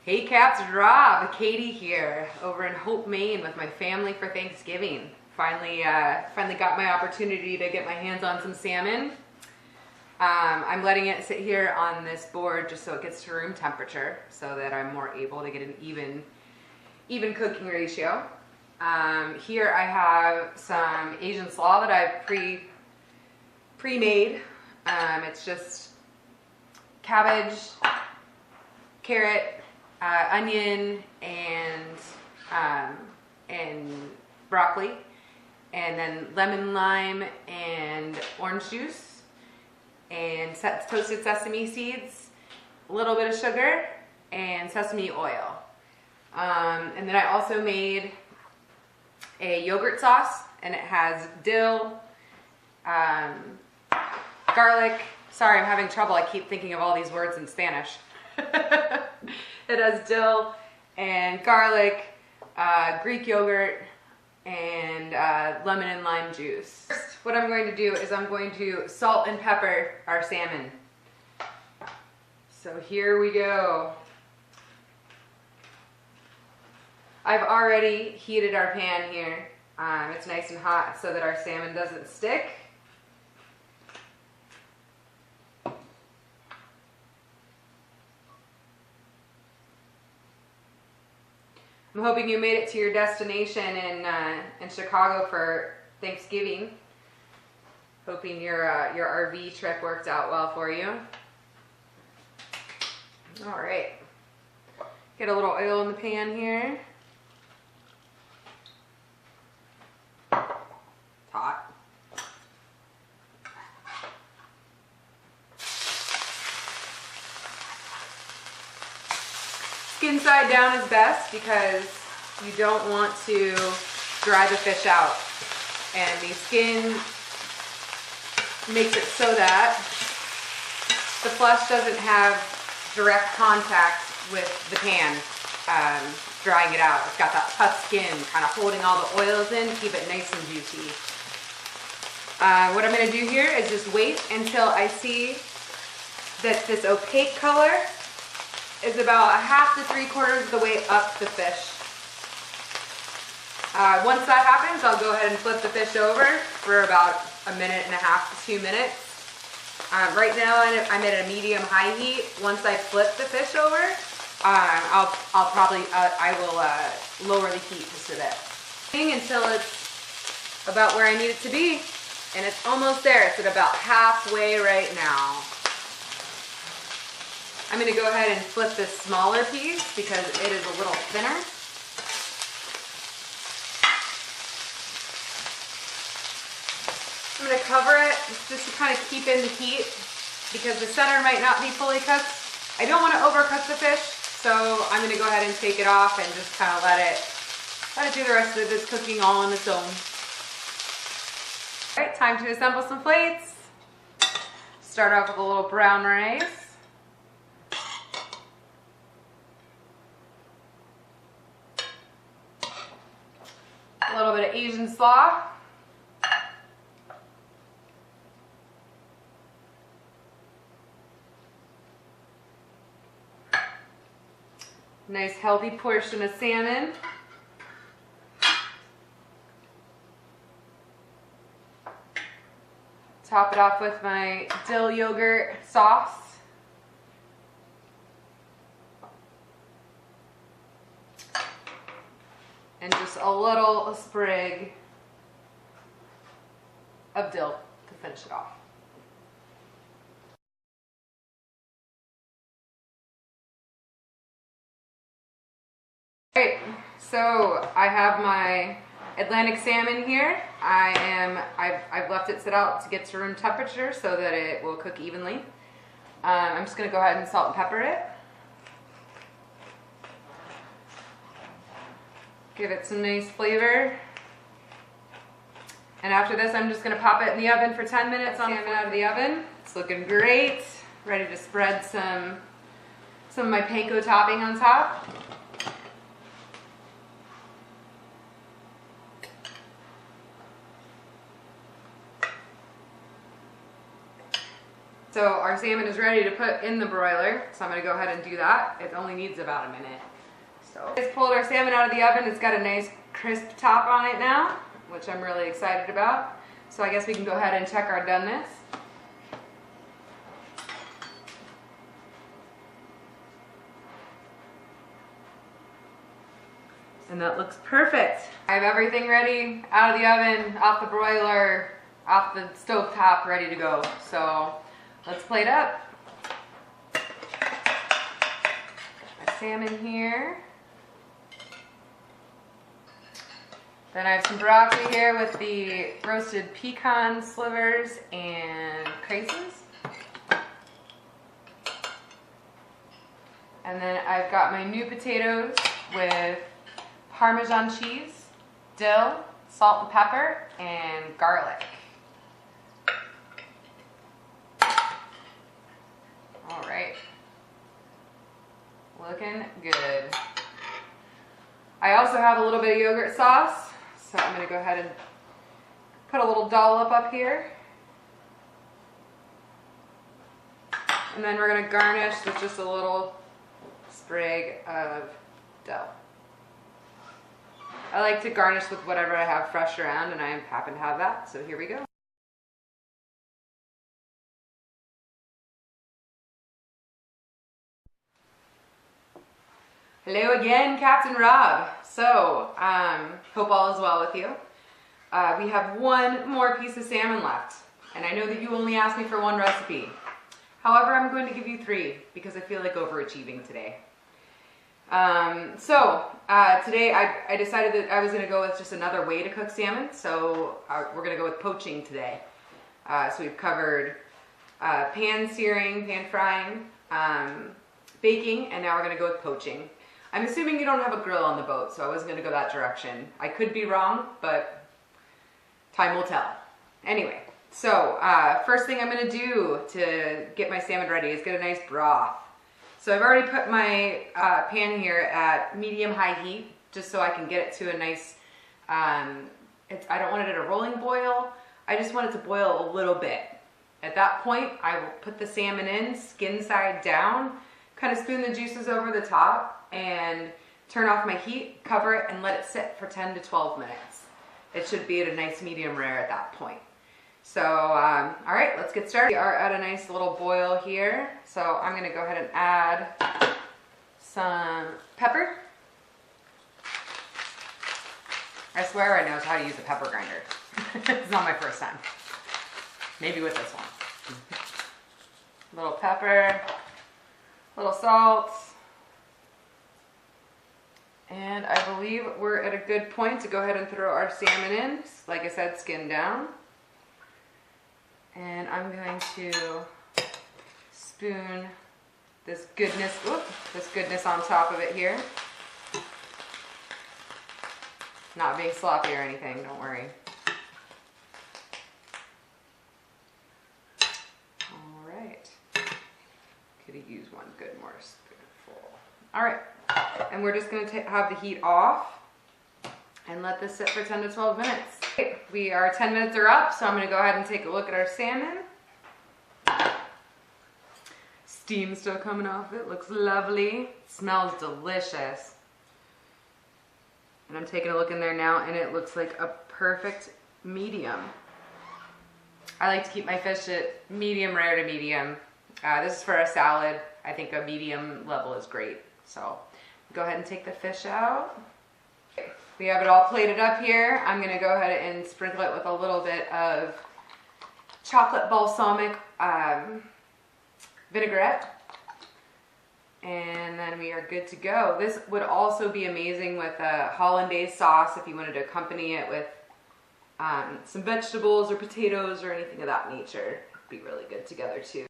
Hey cats, Rob, Katie here, over in Hope, Maine with my family for Thanksgiving. Finally got my opportunity to get my hands on some salmon. I'm letting it sit here on this board just so it gets to room temperature so that I'm more able to get an even cooking ratio. Here I have some Asian slaw that I've pre-made. It's just cabbage, carrot, onion, and broccoli, and then lemon, lime, and orange juice, and toasted sesame seeds, a little bit of sugar, and sesame oil. And then I also made a yogurt sauce, and it has dill, garlic. Sorry, I'm having trouble. I keep thinking of all these words in Spanish. It has dill and garlic, Greek yogurt, and lemon and lime juice. First, what I'm going to do is I'm going to salt and pepper our salmon. So here we go. I've already heated our pan here. It's nice and hot so that our salmon doesn't stick. I'm hoping you made it to your destination in Chicago for Thanksgiving. Hoping your RV trip worked out well for you. All right, get a little oil in the pan here. Hot. Skin side down is best because you don't want to dry the fish out. And the skin makes it so that the flesh doesn't have direct contact with the pan, drying it out. It's got that tough skin kind of holding all the oils in, keep it nice and juicy. What I'm going to do here is just wait until I see that this opaque color is about 1/2 to 3/4 of the way up the fish. Once that happens, I'll go ahead and flip the fish over for about 1.5 to 2 minutes. Right now I'm at a medium-high heat. Once I flip the fish over, I will lower the heat just a bit until it's about where I need it to be, and it's almost there. It's at about halfway right now. I'm going to go ahead and flip this smaller piece because it is a little thinner. I'm going to cover it just to kind of keep in the heat because the center might not be fully cooked. I don't want to overcook the fish, so I'm going to go ahead and take it off and just kind of let it do the rest of its cooking all on its own. All right, time to assemble some plates. Start off with a little brown rice. A little bit of Asian slaw. Nice healthy portion of salmon. Top it off with my dill yogurt sauce. And just a little sprig of dill to finish it off. Alright, so I have my Atlantic salmon here. I've left it sit out to get to room temperature so that it will cook evenly. I'm just going to go ahead and salt and pepper it. Give it some nice flavor. And after this, I'm just going to pop it in the oven for 10 minutes on salmon out of the oven. It's looking great. Ready to spread some of my panko topping on top. So our salmon is ready to put in the broiler, so I'm going to go ahead and do that. It only needs about a minute. So just pulled our salmon out of the oven. It's got a nice crisp top on it now, which I'm really excited about. So I guess we can go ahead and check our doneness. And that looks perfect. I have everything ready, out of the oven, off the broiler, off the stove top, ready to go. So let's plate up. My salmon here. Then I have some broccoli here with the roasted pecan slivers and craisins. And then I've got my new potatoes with Parmesan cheese, dill, salt and pepper, and garlic. All right, looking good. I also have a little bit of yogurt sauce, so I'm gonna go ahead and put a little dollop up here. And then we're gonna garnish with just a little sprig of dill. I like to garnish with whatever I have fresh around, and I happen to have that, so here we go. Hello again, Captain Rob. So, hope all is well with you. We have one more piece of salmon left, and I know that you only asked me for one recipe. However, I'm going to give you 3 because I feel like overachieving today. Today I decided that I was going to go with just another way to cook salmon, so we're going to go with poaching today. So we've covered pan searing, pan frying, baking, and now we're going to go with poaching. I'm assuming you don't have a grill on the boat, so I wasn't going to go that direction. I could be wrong, but time will tell. Anyway, so first thing I'm going to do to get my salmon ready is get a nice broth. So I've already put my pan here at medium-high heat, just so I can get it to a nice, I don't want it at a rolling boil, I just want it to boil a little bit. At that point, I will put the salmon in, skin side down, kind of spoon the juices over the top, and turn off my heat, cover it, and let it sit for 10 to 12 minutes. It should be at a nice medium rare at that point. So, all right, let's get started. We are at a nice little boil here. So I'm gonna go ahead and add some pepper. I swear I know how to use a pepper grinder. It's not my first time. Maybe with this one. Little pepper, little salt. And I believe we're at a good point to go ahead and throw our salmon in. Like I said, skin down. And I'm going to spoon this goodness on top of it here. Not being sloppy or anything, don't worry. All right. Could have used one good more spoonful. All right, and we're just going to have the heat off and let this sit for 10 to 12 minutes. Our 10 minutes are up, so I'm going to go ahead and take a look at our salmon. Steam still coming off it, looks lovely. It smells delicious. And I'm taking a look in there now, and it looks like a perfect medium. I like to keep my fish at medium rare to medium. This is for a salad. I think a medium level is great. So go ahead and take the fish out. We have it all plated up here. I'm gonna go ahead and sprinkle it with a little bit of chocolate balsamic vinaigrette. And then we are good to go. This would also be amazing with a hollandaise sauce if you wanted to accompany it with some vegetables or potatoes or anything of that nature. It'd be really good together too.